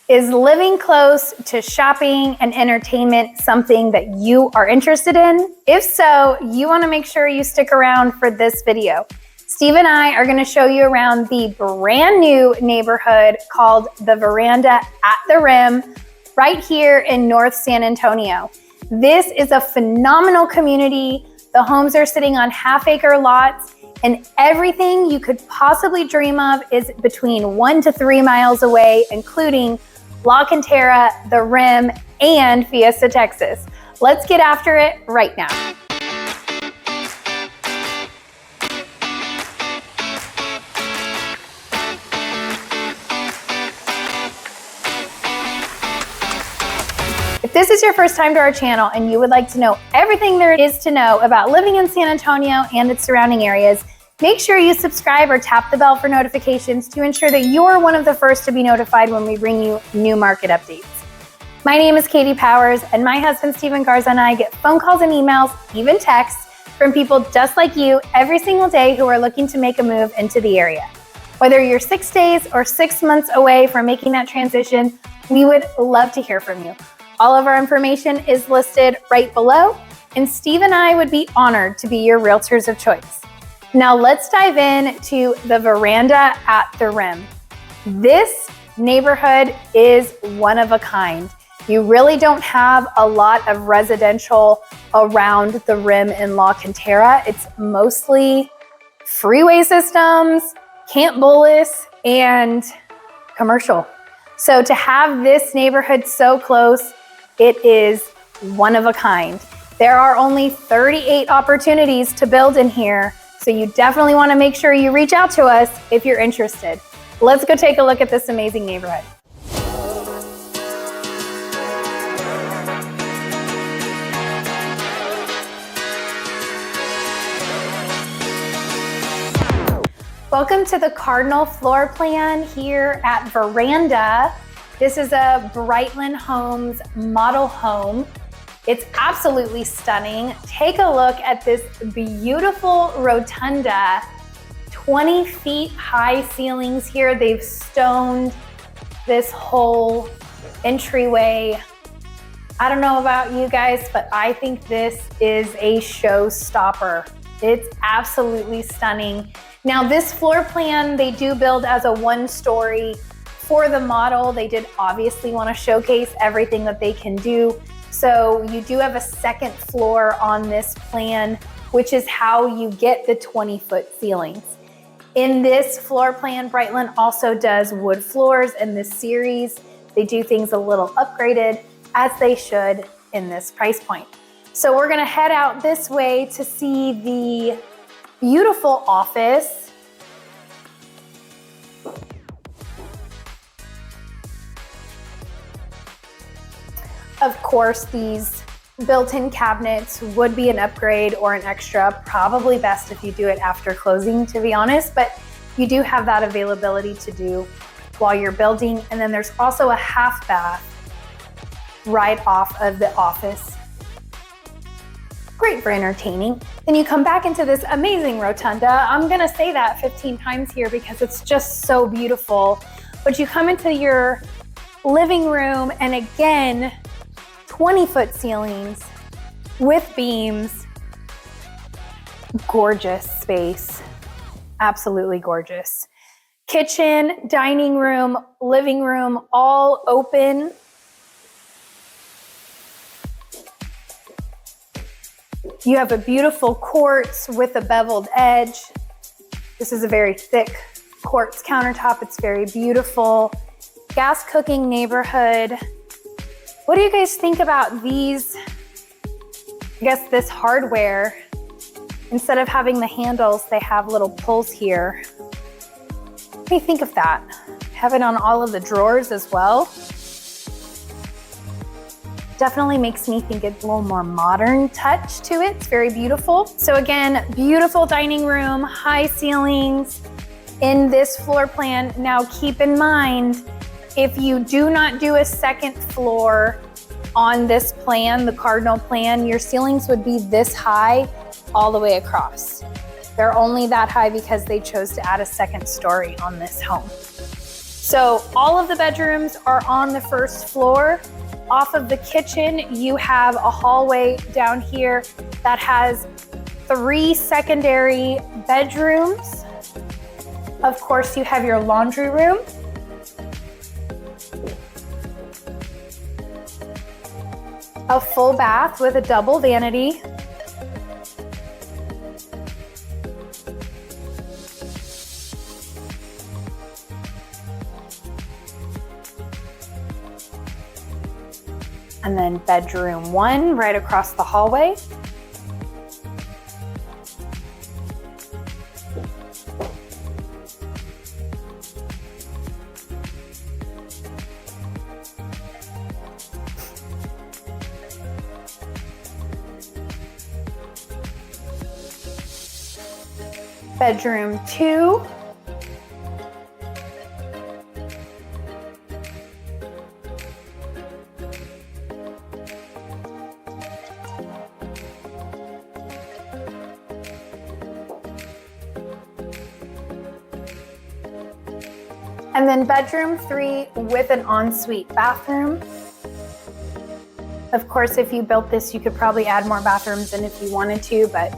Is living close to shopping and entertainment something that you are interested in? If so, you want to make sure you stick around for this video. Steve and I are going to show you around the brand new neighborhood called the Veranda at the Rim right here in North San Antonio. This is a phenomenal community. The homes are sitting on half-acre lots, and everything you could possibly dream of is between 1 to 3 miles away, including Cantera, the Rim, and Fiesta Texas. Let's get after it right now. If this is your first time to our channel and you would like to know everything there is to know about living in San Antonio and its surrounding areas, make sure you subscribe or tap the bell for notifications to ensure that you're one of the first to be notified when we bring you new market updates. My name is Katie Powers, and my husband Stephen Garza and I get phone calls and emails, even texts, from people just like you every single day who are looking to make a move into the area. Whether you're 6 days or 6 months away from making that transition, we would love to hear from you. All of our information is listed right below, and Steve and I would be honored to be your realtors of choice. Now let's dive in to the Veranda at the Rim. This neighborhood is one of a kind. You really don't have a lot of residential around the Rim in Cantera. It's mostly freeway systems, Camp Bullis, and commercial. So to have this neighborhood so close, it is one of a kind. There are only 38 opportunities to build in here, so you definitely want to make sure you reach out to us if you're interested. Let's go take a look at this amazing neighborhood. Welcome to the Cardinal floor plan here at Veranda. This is a Brightland Homes model home. It's absolutely stunning. Take a look at this beautiful rotunda, 20 feet high ceilings here. They've stoned this whole entryway. I don't know about you guys, but I think this is a showstopper. It's absolutely stunning. Now this floor plan, they do build as a 1-story. For the model, they did obviously want to showcase everything that they can do. So you do have a second floor on this plan, which is how you get the 20-foot ceilings. In this floor plan, Brightland also does wood floors in this series. They do things a little upgraded, as they should in this price point. So we're gonna head out this way to see the beautiful office. Of course, these built-in cabinets would be an upgrade or an extra, probably best if you do it after closing, to be honest, but you do have that availability to do while you're building. And then there's also a half bath right off of the office. Great for entertaining. Then you come back into this amazing rotunda. I'm gonna say that 15 times here because it's just so beautiful. But you come into your living room, and again, 20-foot ceilings with beams. Gorgeous space, absolutely gorgeous. Kitchen, dining room, living room, all open. You have a beautiful quartz with a beveled edge. This is a very thick quartz countertop. It's very beautiful. Gas cooking neighborhood. What do you guys think about these, I guess this hardware? Instead of having the handles, they have little pulls here. What do you think of that? Have it on all of the drawers as well. Definitely makes me think it's a little more modern touch to it. It's very beautiful. So again, beautiful dining room, high ceilings in this floor plan. Now keep in mind, if you do not do a second floor on this plan, the Cardinal plan, your ceilings would be this high all the way across. They're only that high because they chose to add a second story on this home. So all of the bedrooms are on the first floor. Off of the kitchen, you have a hallway down here that has 3 secondary bedrooms. Of course, you have your laundry room. A full bath with a double vanity. And then bedroom 1 right across the hallway. Bedroom 2. And then bedroom 3 with an ensuite bathroom. Of course, if you built this, you could probably add more bathrooms in if you wanted to, but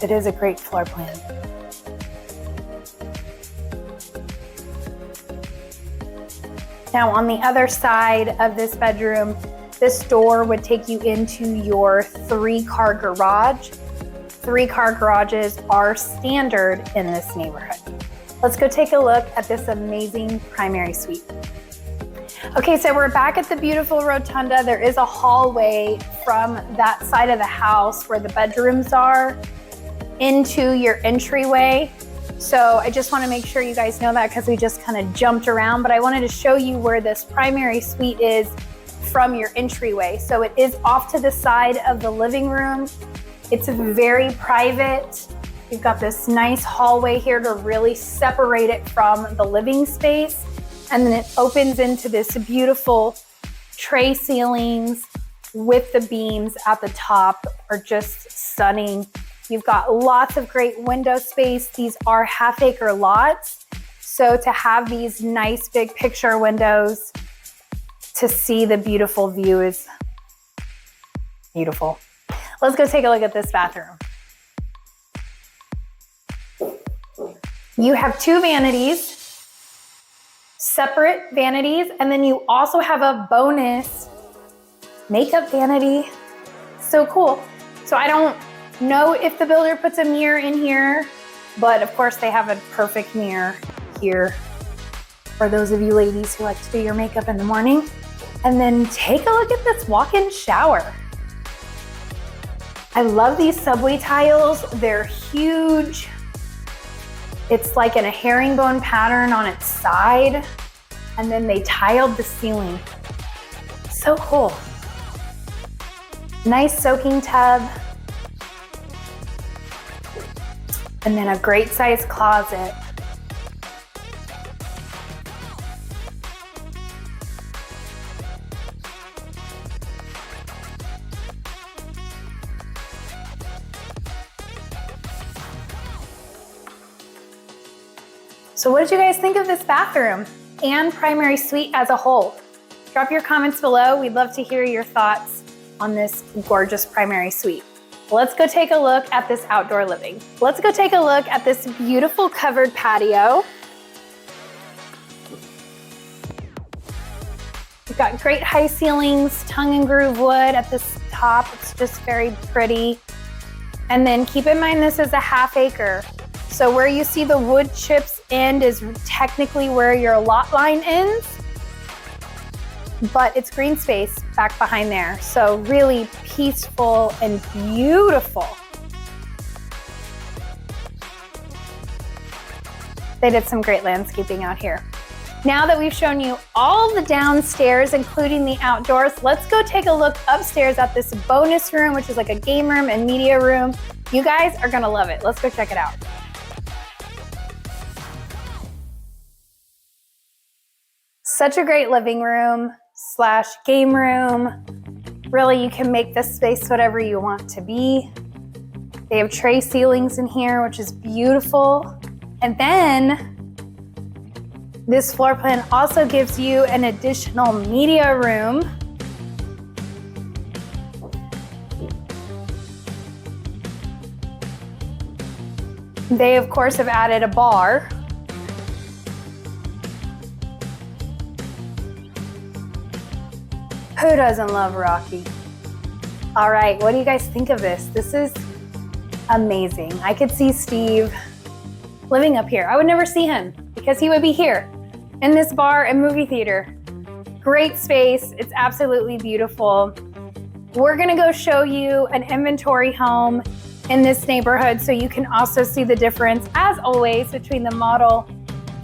it is a great floor plan. Now on the other side of this bedroom, this door would take you into your 3-car garage. 3-car garages are standard in this neighborhood. Let's go take a look at this amazing primary suite. Okay, so we're back at the beautiful rotunda. There is a hallway from that side of the house where the bedrooms are into your entryway. So I just want to make sure you guys know that because we just kind of jumped around, but I wanted to show you where this primary suite is from your entryway. So it is off to the side of the living room. It's very private. You've got this nice hallway here to really separate it from the living space. And then it opens into this beautiful tray ceilings with the beams at the top are just stunning. You've got lots of great window space. These are half-acre lots. So to have these nice big picture windows to see the beautiful view is beautiful. Let's go take a look at this bathroom. You have 2 vanities, separate vanities, and then you also have a bonus makeup vanity. So cool. So I don't know if the builder puts a mirror in here, but of course they have a perfect mirror here for those of you ladies who like to do your makeup in the morning. And then take a look at this walk-in shower. I love these subway tiles. They're huge. It's like in a herringbone pattern on its side. And then they tiled the ceiling. So cool. Nice soaking tub. And then a great sized closet. So what did you guys think of this bathroom and primary suite as a whole? Drop your comments below. We'd love to hear your thoughts on this gorgeous primary suite. Let's go take a look at this outdoor living. Let's go take a look at this beautiful covered patio. We've got great high ceilings, tongue and groove wood at this top. It's just very pretty. And then keep in mind this is a half-acre. So where you see the wood chips end is technically where your lot line ends, but it's green space back behind there. So really peaceful and beautiful. They did some great landscaping out here. Now that we've shown you all the downstairs, including the outdoors, let's go take a look upstairs at this bonus room, which is like a game room and media room. You guys are gonna love it. Let's go check it out. Such a great living room / game room. Really, you can make this space whatever you want to be. They have tray ceilings in here, which is beautiful. And then This floor plan also gives you an additional media room. They, of course, have added a bar. Who doesn't love Rocky? All right, what do you guys think of this? This is amazing. I could see Steve living up here. I would never see him because he would be here in this bar and movie theater. Great space. It's absolutely beautiful. We're gonna go show you an inventory home in this neighborhood so you can also see the difference, as always, between the model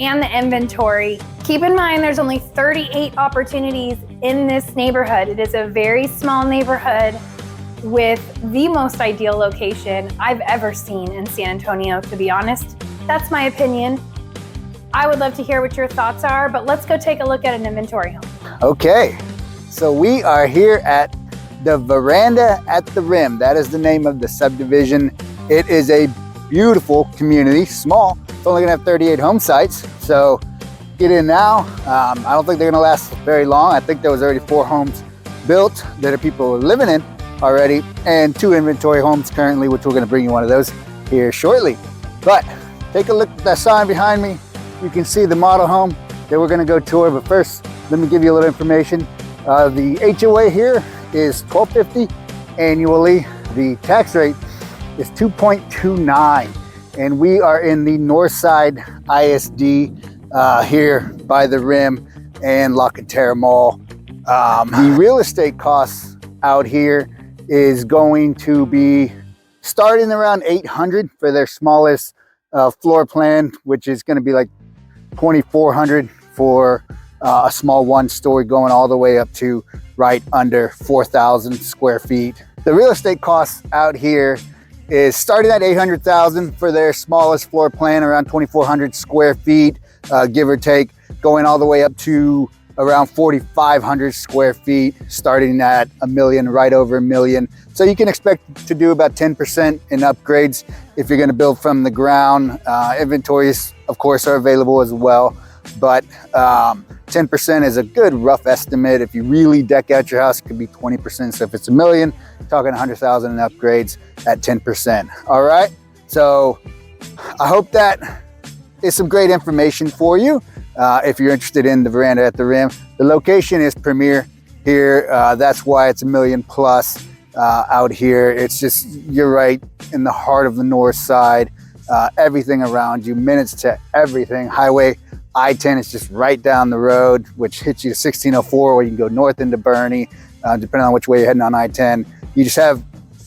and the inventory. Keep in mind there's only 38 opportunities in this neighborhood. It is a very small neighborhood with the most ideal location I've ever seen in San Antonio, to be honest. That's my opinion. I would love to hear what your thoughts are, but let's go take a look at an inventory home. Okay, so we are here at the Veranda at the Rim. That is the name of the subdivision. It is a beautiful community, small. It's only gonna have 38 home sites, so get in now. I don't think they're gonna last very long. I think there was already 4 homes built that people are living in already, and 2 inventory homes currently, which we're gonna bring you one of those here shortly. But take a look at that sign behind me. You can see the model home that we're gonna go tour, but first, let me give you a little information. The HOA here is $12.50 annually. The tax rate is 2.29, and we are in the Northside ISD here by the Rim and La Cantera Mall. The real estate costs out here is going to be starting around $800 for their smallest floor plan, which is going to be like $2,400 for a small 1-story, going all the way up to right under 4,000 square feet. The real estate costs out here is starting at $800,000 for their smallest floor plan, around 2,400 square feet, give or take, going all the way up to around 4,500 square feet, starting at $1 million, right over $1 million. So you can expect to do about 10% in upgrades if you're gonna build from the ground. Inventories, of course, are available as well, but 10% is a good rough estimate. If you really deck out your house, it could be 20%. So if it's $1 million, you're talking 100,000 in upgrades at 10%. All right, so I hope that is some great information for you. If you're interested in the Veranda at the Rim, the location is premier here. That's why it's $1 million plus out here. It's just, you're right in the heart of the north side. Everything around you, minutes to everything. Highway I-10 is just right down the road, which hits you to 1604, where you can go north into Bernie, depending on which way you're heading on I-10. You just have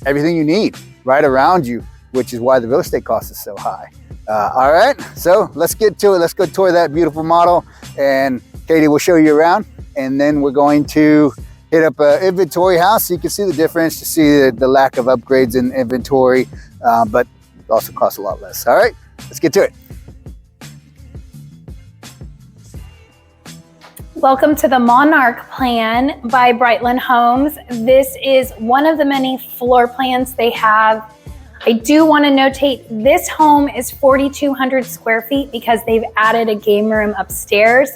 everything you need right around you, which is why the real estate cost is so high. All right, so let's get to it. Let's go tour that beautiful model, and Katie will show you around, and then we're going to hit up an inventory house so you can see the difference, to see the lack of upgrades in inventory, but it also costs a lot less. All right, let's get to it. Welcome to the Monarch Plan by Brightland Homes. This is one of the many floor plans they have. I do want to notate this home is 4,200 square feet because they've added a game room upstairs,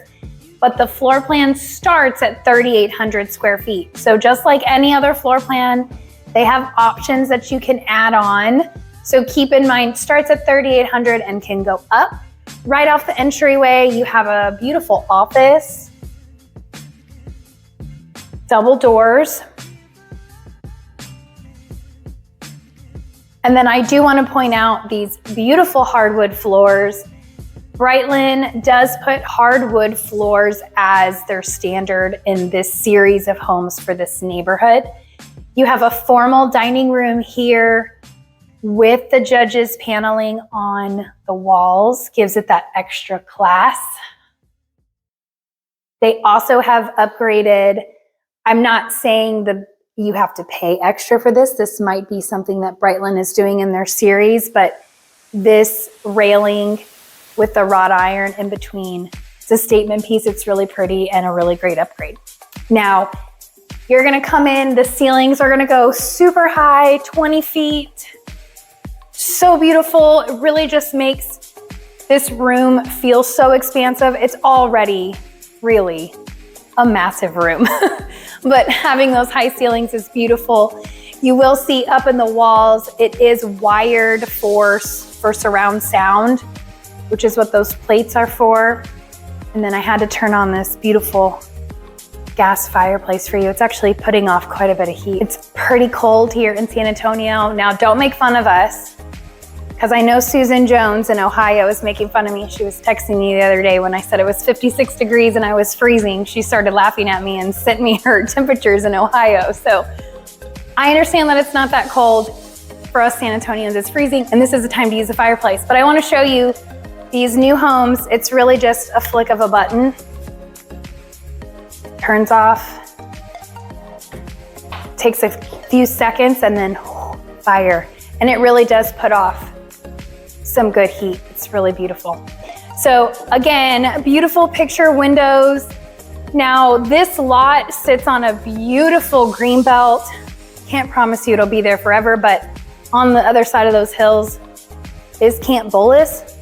but the floor plan starts at 3,800 square feet. So just like any other floor plan, they have options that you can add on. So keep in mind, starts at 3,800 and can go up. Right off the entryway, you have a beautiful office, double doors. And then I do want to point out these beautiful hardwood floors. Brightland does put hardwood floors as their standard in this series of homes for this neighborhood. You have a formal dining room here with the judge's paneling on the walls, gives it that extra class. They also have upgraded, I'm not saying you have to pay extra for this. This might be something that Brightland is doing in their series, but this railing with the wrought iron in between, it's a statement piece. It's really pretty and a really great upgrade. Now, you're gonna come in, the ceilings are gonna go super high, 20 feet. So beautiful. It really just makes This room feels so expansive. It's already really a massive room, but having those high ceilings is beautiful. You will see up in the walls, it is wired for surround sound, which is what those plates are for. And then I had to turn on this beautiful gas fireplace for you. It's actually putting off quite a bit of heat. It's pretty cold here in San Antonio. Now, don't make fun of us, because I know Susan Jones in Ohio is making fun of me. She was texting me the other day when I said it was 56 degrees and I was freezing. She started laughing at me and sent me her temperatures in Ohio. So I understand that it's not that cold. For us San Antonians, it's freezing, and this is the time to use a fireplace. But I want to show you these new homes. It's really just a flick of a button. Turns off. Takes a few seconds and then fire. And it really does put off some good heat. It's really beautiful. So again, beautiful picture windows. Now this lot sits on a beautiful green belt. Can't promise you it'll be there forever, but on the other side of those hills is Camp Bullis.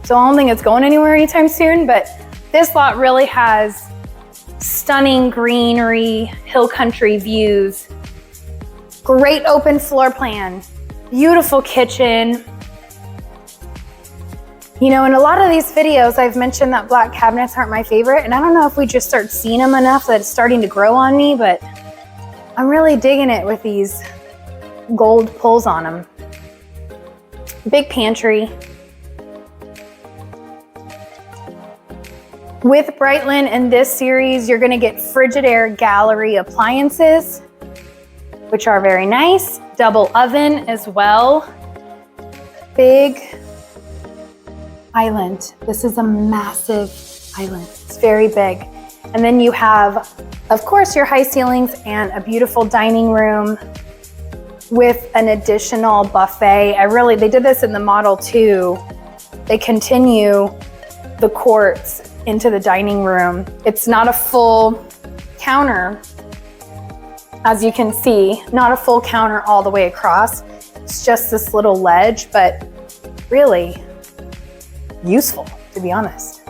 So I don't think it's going anywhere anytime soon, but this lot really has stunning greenery, hill country views, great open floor plan, beautiful kitchen. You know, in a lot of these videos, I've mentioned that black cabinets aren't my favorite, and I don't know if we just start seeing them enough that it's starting to grow on me, but I'm really digging it with these gold pulls on them. Big pantry. With Brightland in this series, you're gonna get Frigidaire gallery appliances, which are very nice. Double oven as well. Big island. This is a massive island. It's very big. And then you have, of course, your high ceilings and a beautiful dining room with an additional buffet. They did this in the Model 2. They continue the quartz into the dining room. It's not a full counter, as you can see, not a full counter all the way across. It's just this little ledge, but really useful, to be honest.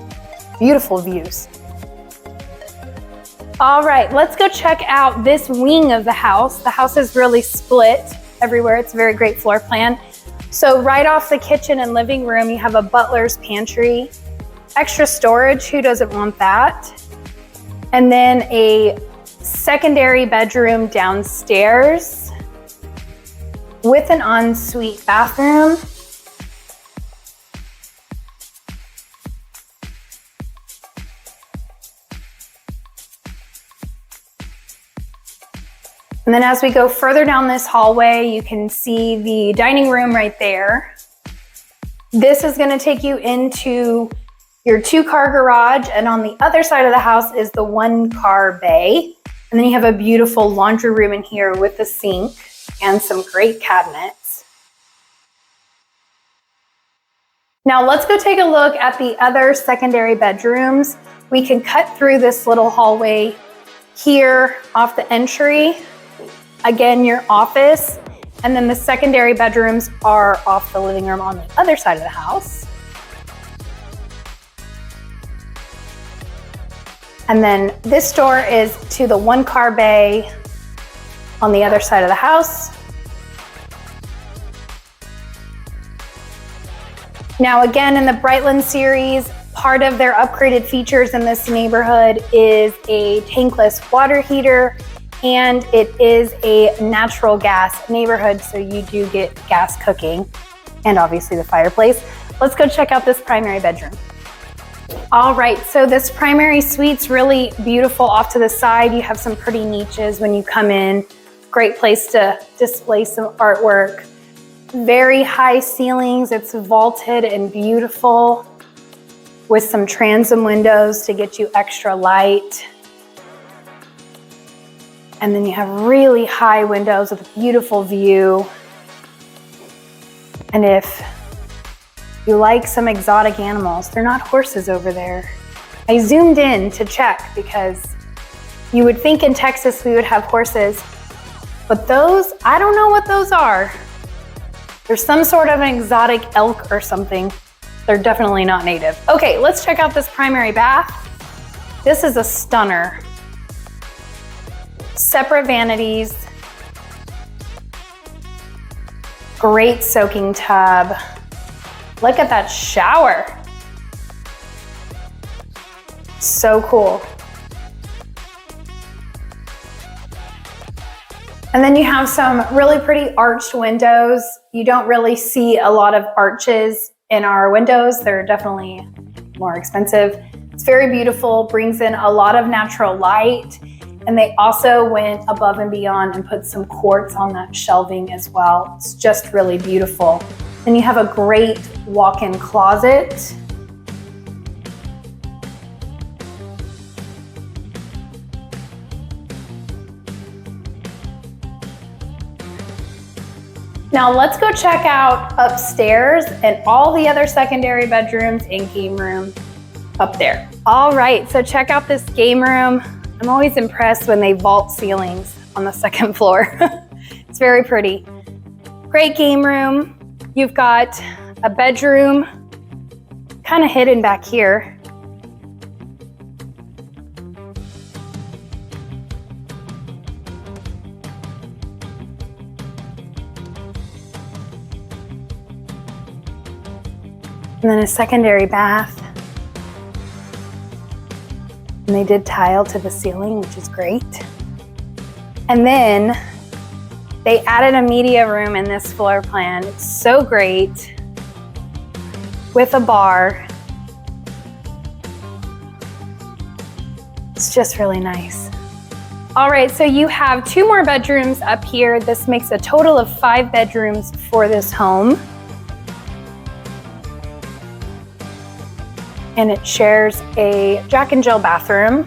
Beautiful views. All right, let's go check out this wing of the house. The house is really split everywhere. It's a very great floor plan. So right off the kitchen and living room, you have a butler's pantry. Extra storage, who doesn't want that? And then a secondary bedroom downstairs with an ensuite bathroom. And then as we go further down this hallway, you can see the dining room right there. This is going to take you into your 2-car garage, and on the other side of the house is the 1-car bay. And then you have a beautiful laundry room in here with a sink and some great cabinets. Now let's go take a look at the other secondary bedrooms. We can cut through this little hallway here off the entry. Again, your office, and then the secondary bedrooms are off the living room on the other side of the house. And then this door is to the 1-car bay on the other side of the house. Now again, in the Brightland series, part of their upgraded features in this neighborhood is a tankless water heater, and it is a natural gas neighborhood, so you do get gas cooking and obviously the fireplace. Let's go check out this primary bedroom. All right, so this primary suite's really beautiful off to the side. You have some pretty niches when you come in. Great place to display some artwork. Very high ceilings. It's vaulted and beautiful with some transom windows to get you extra light. And then you have really high windows with a beautiful view. And if you like some exotic animals, they're not horses over there. I zoomed in to check because you would think in Texas we would have horses, but those, I don't know what those are. There's some sort of an exotic elk or something. They're definitely not native. Okay, let's check out this primary bath. This is a stunner. Separate vanities. Great soaking tub. Look at that shower. So cool. And then you have some really pretty arched windows. You don't really see a lot of arches in our windows. They're definitely more expensive. It's very beautiful, brings in a lot of natural light. And they also went above and beyond and put some quartz on that shelving as well. It's just really beautiful. Then you have a great walk-in closet. Now let's go check out upstairs and all the other secondary bedrooms and game room up there. All right, so check out this game room. I'm always impressed when they vault ceilings on the second floor. It's very pretty. Great game room. You've got a bedroom kind of hidden back here. And then a secondary bath. And they did tile to the ceiling, which is great. And then they added a media room in this floor plan. It's so great with a bar. It's just really nice. All right, so you have 2 more bedrooms up here. This makes a total of 5 bedrooms for this home. And it shares a Jack and Jill bathroom.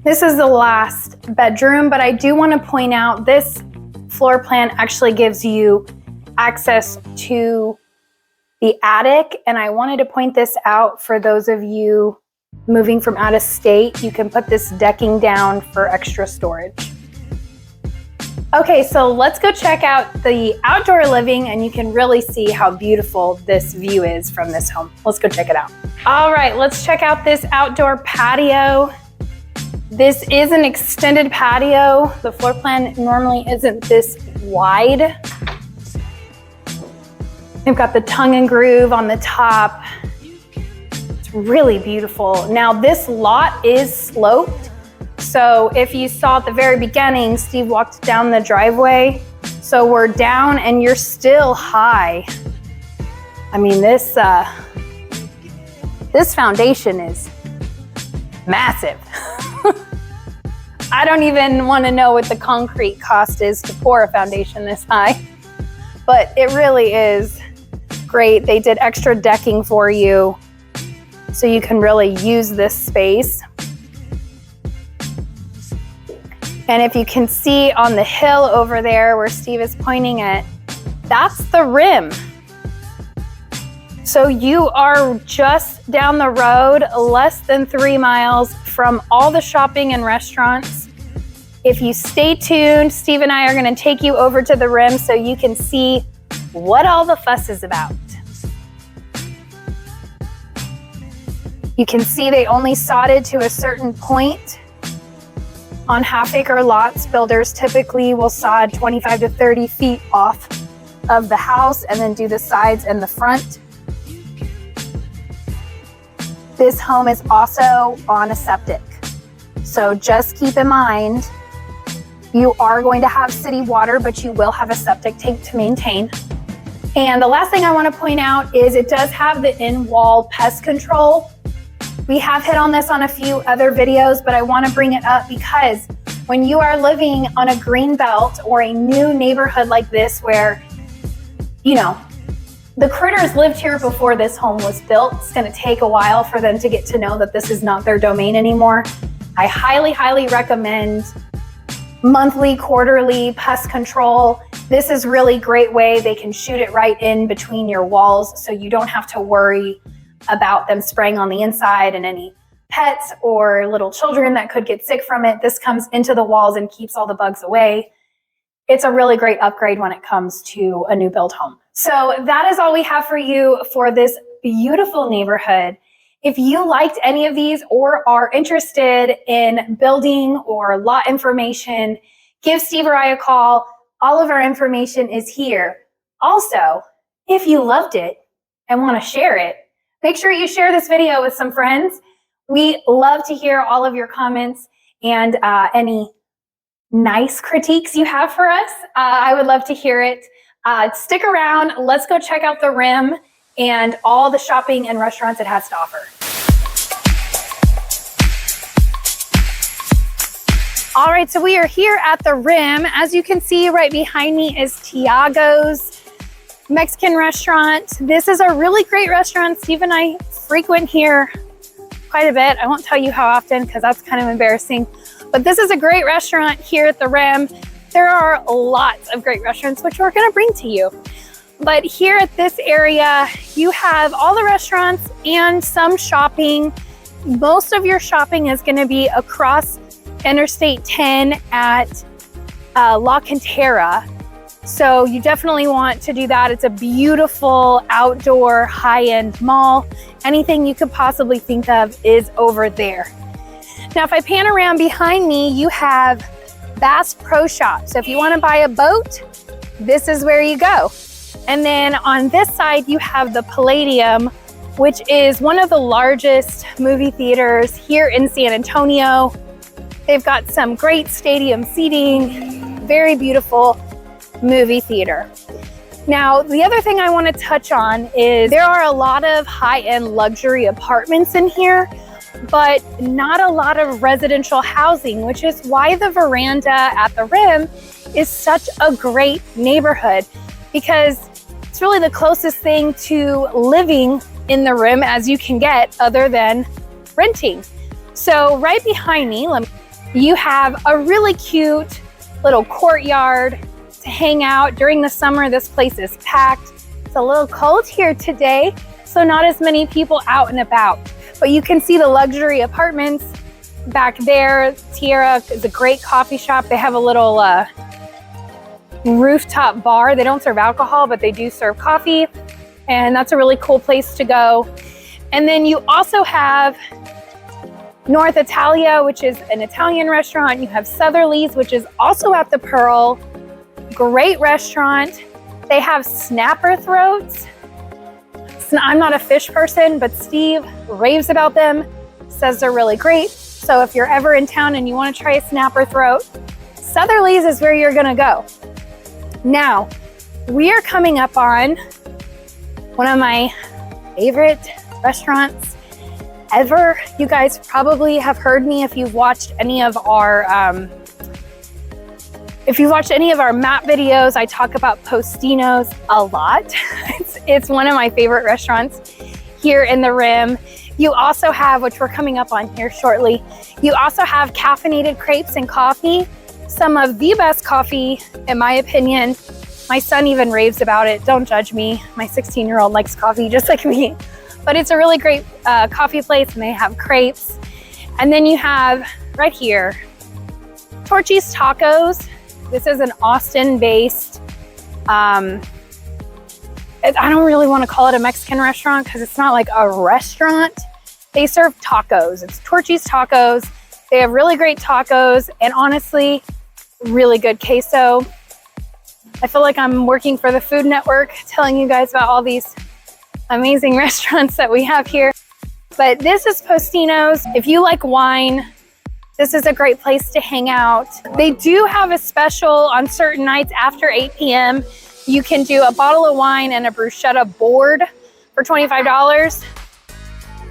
This is the last bedroom, but I do want to point out this floor plan actually gives you access to the attic, and I wanted to point this out for those of you moving from out of state. You can put this decking down for extra storage. Okay, so let's go check out the outdoor living, and you can really see how beautiful this view is from this home. Let's go check it out. All right, let's check out this outdoor patio. This is an extended patio. The floor plan normally isn't this wide. We've got the tongue and groove on the top. It's really beautiful. Now this lot is sloped. So if you saw at the very beginning, Steve walked down the driveway. So we're down and you're still high. I mean, this foundation is massive. I don't even want to know what the concrete cost is to pour a foundation this high, but it really is great. They did extra decking for you so you can really use this space. And if you can see on the hill over there where Steve is pointing at, that's the rim. So you are just down the road, less than 3 miles from all the shopping and restaurants. If you stay tuned, Steve and I are going to take you over to the rim so you can see what all the fuss is about. You can see they only sodded to a certain point. On half-acre lots, builders typically will sod 25 to 30 feet off of the house and then do the sides and the front. This home is also on a septic. So just keep in mind, you are going to have city water, but you will have a septic tank to maintain. And the last thing I want to point out is it does have the in-wall pest control. We have hit on this on a few other videos, but I want to bring it up because when you are living on a green belt or a new neighborhood like this where, you know, the critters lived here before this home was built, it's going to take a while for them to get to know that this is not their domain anymore. I highly, highly recommend monthly, quarterly pest control. This is really great way. They can shoot it right in between your walls, so you don't have to worry about them spraying on the inside and any pets or little children that could get sick from it. This comes into the walls and keeps all the bugs away. It's a really great upgrade when it comes to a new build home. So that is all we have for you for this beautiful neighborhood. If you liked any of these or are interested in building or lot information, give Steve or I a call. All of our information is here. Also, if you loved it and want to share it, make sure you share this video with some friends. We love to hear all of your comments and any nice critiques you have for us. I would love to hear it. Stick around. Let's go check out the Rim and all the shopping and restaurants it has to offer. All right, so we are here at the Rim. As you can see, right behind me is Tiago's Mexican restaurant. This is a really great restaurant. Steve and I frequent here quite a bit. I won't tell you how often because that's kind of embarrassing. But this is a great restaurant here at the Rim. There are lots of great restaurants which we're gonna bring to you. But here at this area, you have all the restaurants and some shopping. Most of your shopping is gonna be across Interstate 10 at La Cantera. So you definitely want to do that. It's a beautiful outdoor high-end mall. Anything you could possibly think of is over there. Now, if I pan around behind me, you have Bass Pro Shop. So if you want to buy a boat, this is where you go. And then on this side, you have the Palladium, which is one of the largest movie theaters here in San Antonio. They've got some great stadium seating, very beautiful movie theater. Now, the other thing I want to touch on is there are a lot of high-end luxury apartments in here, but not a lot of residential housing, which is why the Veranda at the Rim is such a great neighborhood, because it's really the closest thing to living in the Rim as you can get other than renting. So right behind me, you have a really cute little courtyard to hang out. During the summer, this place is packed. It's a little cold here today, so not as many people out and about. But you can see the luxury apartments back there. Cantera is a great coffee shop. They have a little rooftop bar. They don't serve alcohol, but they do serve coffee. And that's a really cool place to go. And then you also have North Italia, which is an Italian restaurant. You have Southerly's, which is also at the Pearl. Great restaurant. They have snapper throats. I'm not a fish person, but Steve raves about them, says they're really great. So if you're ever in town and you want to try a snapper throat, Southerly's is where you're gonna go. Now, we are coming up on one of my favorite restaurants ever. You guys probably have heard me if you've watched any of our map videos. I talk about Postino's a lot. It's one of my favorite restaurants here in the Rim. You also have, which we're coming up on here shortly, you also have caffeinated crepes and coffee. Some of the best coffee, in my opinion. My son even raves about it. Don't judge me. My 16-year-old likes coffee just like me. But it's a really great coffee place, and they have crepes. And then you have right here, Torchy's Tacos. This is an Austin-based, I don't really want to call it a Mexican restaurant because it's not like a restaurant. They serve tacos. It's Torchy's Tacos. They have really great tacos and honestly, really good queso. I feel like I'm working for the Food Network telling you guys about all these amazing restaurants that we have here. But this is Postino's. If you like wine, this is a great place to hang out. They do have a special on certain nights after 8 p.m. You can do a bottle of wine and a bruschetta board for $25.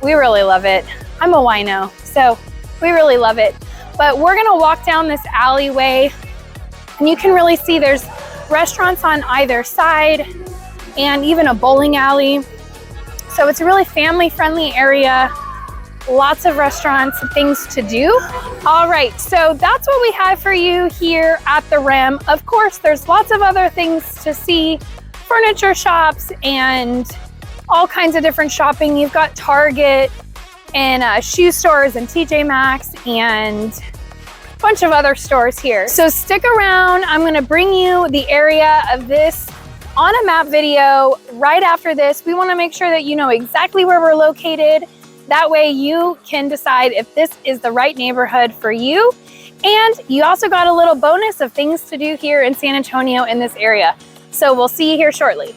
We really love it. I'm a wino, so we really love it. But we're gonna walk down this alleyway and you can really see there's restaurants on either side and even a bowling alley. So it's a really family-friendly area. lots of restaurants, things to do. All right, so that's what we have for you here at the Rim. Of course, there's lots of other things to see, furniture shops and all kinds of different shopping. You've got Target and shoe stores and TJ Maxx and a bunch of other stores here. So stick around. I'm gonna bring you the area of this on a map video right after this. We wanna make sure that you know exactly where we're located. That way you can decide if this is the right neighborhood for you. And you also got a little bonus of things to do here in San Antonio in this area. So we'll see you here shortly.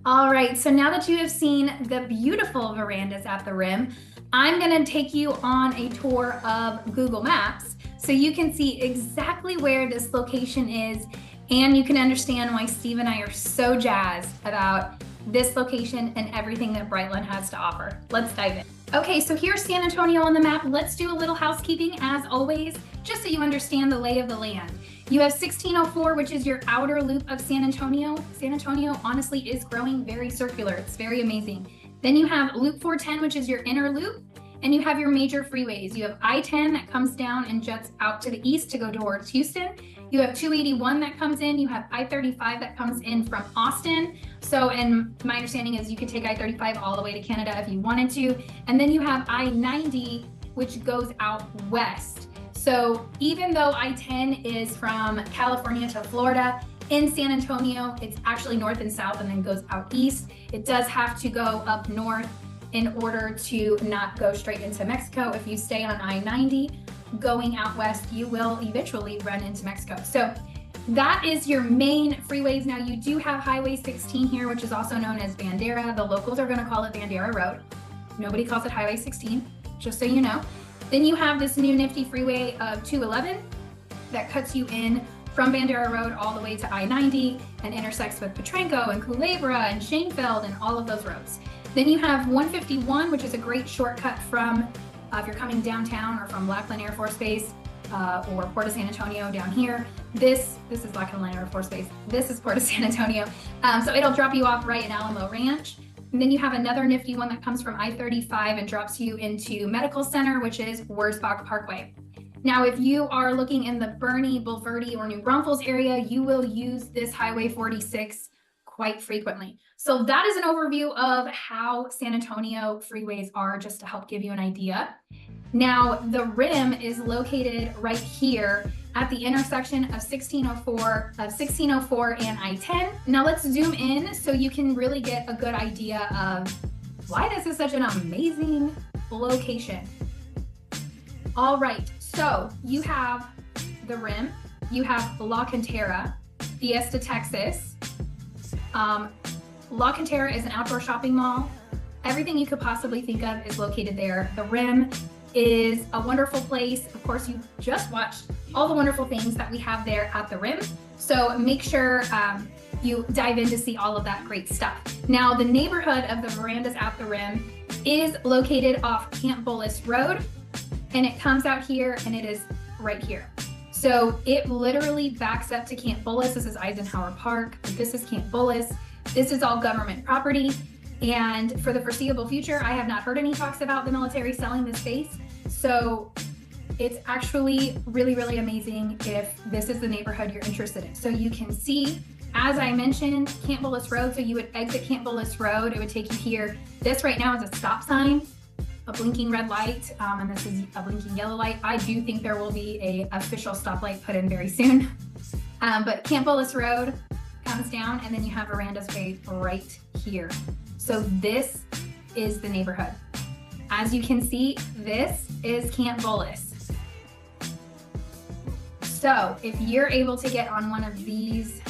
All right, so now that you have seen the beautiful verandas at the Rim, I'm gonna take you on a tour of Google Maps so you can see exactly where this location is, and you can understand why Steve and I are so jazzed about this location and everything that Brightland has to offer. Let's dive in. Okay, so here's San Antonio on the map. Let's do a little housekeeping as always, just so you understand the lay of the land. You have 1604, which is your outer loop of San Antonio. San Antonio honestly is growing very circular. It's very amazing. Then you have Loop 410, which is your inner loop, and you have your major freeways. You have I-10 that comes down and juts out to the east to go towards Houston. You have 281 that comes in. You have I-35 that comes in from Austin. So, and my understanding is you could take I-35 all the way to Canada if you wanted to. And then you have I-90, which goes out west. So even though I-10 is from California to Florida, in San Antonio, it's actually north and south and then goes out east. It does have to go up north in order to not go straight into Mexico. If you stay on I-90 going out west, you will eventually run into Mexico. So that is your main freeways. Now you do have Highway 16 here, which is also known as Bandera. The locals are gonna call it Bandera Road. Nobody calls it Highway 16, just so you know. Then you have this new nifty freeway of 211 that cuts you in from Bandera Road all the way to I-90 and intersects with Potranco and Culebra and Schoenfeld and all of those roads. Then you have 151, which is a great shortcut from, if you're coming downtown or from Lackland Air Force Base or Port of San Antonio down here. This is Lackland Air Force Base. This is Port of San Antonio. So it'll drop you off right in Alamo Ranch. And then you have another nifty one that comes from I-35 and drops you into Medical Center, which is Wurzbach Parkway. Now, if you are looking in the Bernie, Bulverde, or New Braunfels area, you will use this Highway 46 quite frequently. So that is an overview of how San Antonio freeways are, just to help give you an idea. Now, the Rim is located right here at the intersection of 1604 and I-10. Now let's zoom in so you can really get a good idea of why this is such an amazing location. All right, so you have the Rim, you have La Cantera, Fiesta Texas. La Cantera is an outdoor shopping mall. Everything you could possibly think of is located there. The Rim is a wonderful place. Of course, you just watched all the wonderful things that we have there at the Rim. So make sure you dive in to see all of that great stuff. Now, the neighborhood of the verandas at the Rim is located off Camp Bullis Road, and it comes out here and it is right here. So it literally backs up to Camp Bullis. This is Eisenhower Park. This is Camp Bullis. This is all government property. And for the foreseeable future, I have not heard any talks about the military selling this space. So it's actually really, really amazing if this is the neighborhood you're interested in. So you can see, as I mentioned, Camp Bullis Road. So you would exit Camp Bullis Road. It would take you here. This right now is a stop sign, a blinking red light, and this is a blinking yellow light. I do think there will be an official stoplight put in very soon. But Camp Bullis Road comes down, and then you have Verandas Way right here. So this is the neighborhood. As you can see, this is Camp Bullis. So if you're able to get on one of these,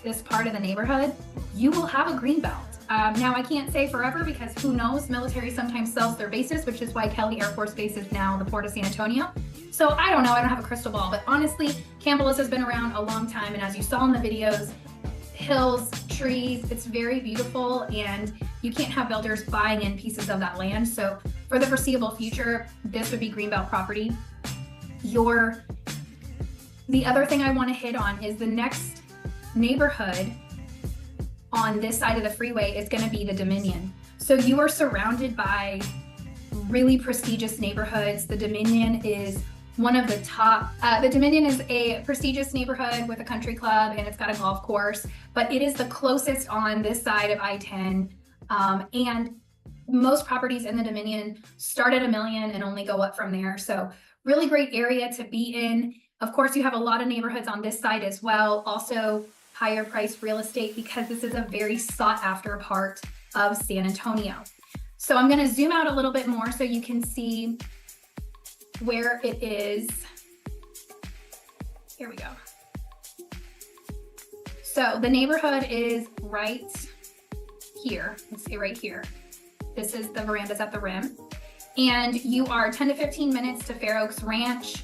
this part of the neighborhood, you will have a green belt. Now I can't say forever because who knows, military sometimes sells their bases, which is why Kelly Air Force Base is now the Port of San Antonio. So I don't know, I don't have a crystal ball, but honestly, Camp Bullis has been around a long time. And as you saw in the videos, hills, trees, it's very beautiful, and you can't have builders buying in pieces of that land. So for the foreseeable future, this would be greenbelt property. The other thing I want to hit on is the next neighborhood on this side of the freeway is going to be the Dominion. So you are surrounded by really prestigious neighborhoods. The Dominion is one of the top. The Dominion is a prestigious neighborhood with a country club, and it's got a golf course, but it is the closest on this side of I-10. And most properties in the Dominion start at $1 million and only go up from there. So really great area to be in. Of course, you have a lot of neighborhoods on this side as well. Also higher priced real estate because this is a very sought after part of San Antonio. So I'm going to zoom out a little bit more so you can see where it is. Here we go. So the neighborhood is right here. Let's say right here. This is the Verandas at the Rim. And you are 10 to 15 minutes to Fair Oaks Ranch,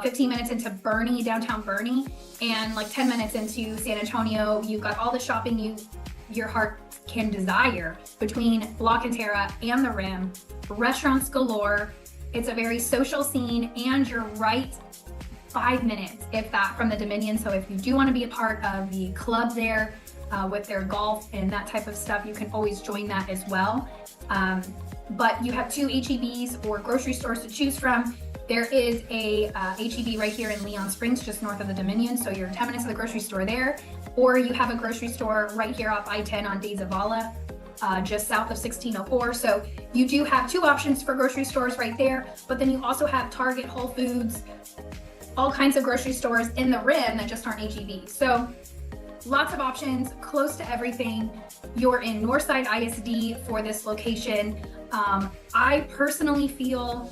15 minutes into Boerne, downtown Boerne, and like 10 minutes into San Antonio. You've got all the shopping your heart can desire between La Cantera and the Rim. Restaurants galore. It's a very social scene, and you're right 5 minutes, if that, from the Dominion. So if you do want to be a part of the club there with their golf and that type of stuff, you can always join that as well. But you have 2 H-E-Bs or grocery stores to choose from. There is a H-E-B right here in Leon Springs, just north of the Dominion. So you're 10 minutes to the grocery store there. Or you have a grocery store right here off I-10 on De Zavala, just south of 1604. So you do have 2 options for grocery stores right there. But then you also have Target, Whole Foods, all kinds of grocery stores in the Rim that just aren't H-E-Bs. So lots of options, close to everything. You're in Northside ISD for this location. I personally feel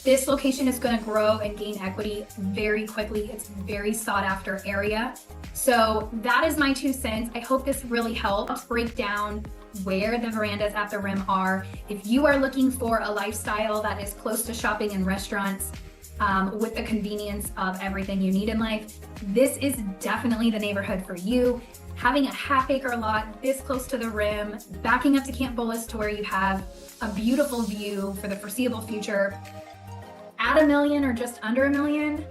this location is going to grow and gain equity very quickly. It's a very sought after area. So that is my 2 cents. I hope this really helps break down where the Verandas at the Rim are. If you are looking for a lifestyle that is close to shopping and restaurants, with the convenience of everything you need in life, this is definitely the neighborhood for you. Having a half-acre lot this close to the Rim, backing up to Camp Bullis to where you have a beautiful view for the foreseeable future, at $1 million or just under $1 million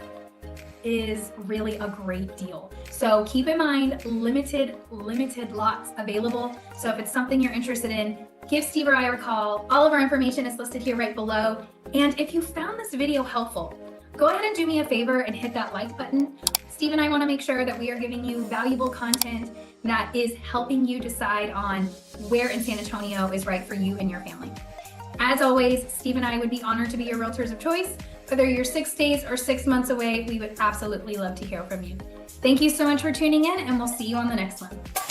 is really a great deal. So keep in mind, limited lots available. So if it's something you're interested in, give Steve or I a call. All of our information is listed here right below. And if you found this video helpful, go ahead and do me a favor and hit that like button. Steve and I want to make sure that we are giving you valuable content that is helping you decide on where in San Antonio is right for you and your family. As always, Steve and I would be honored to be your realtors of choice. Whether you're 6 days or 6 months away, we would absolutely love to hear from you. Thank you so much for tuning in, and we'll see you on the next one.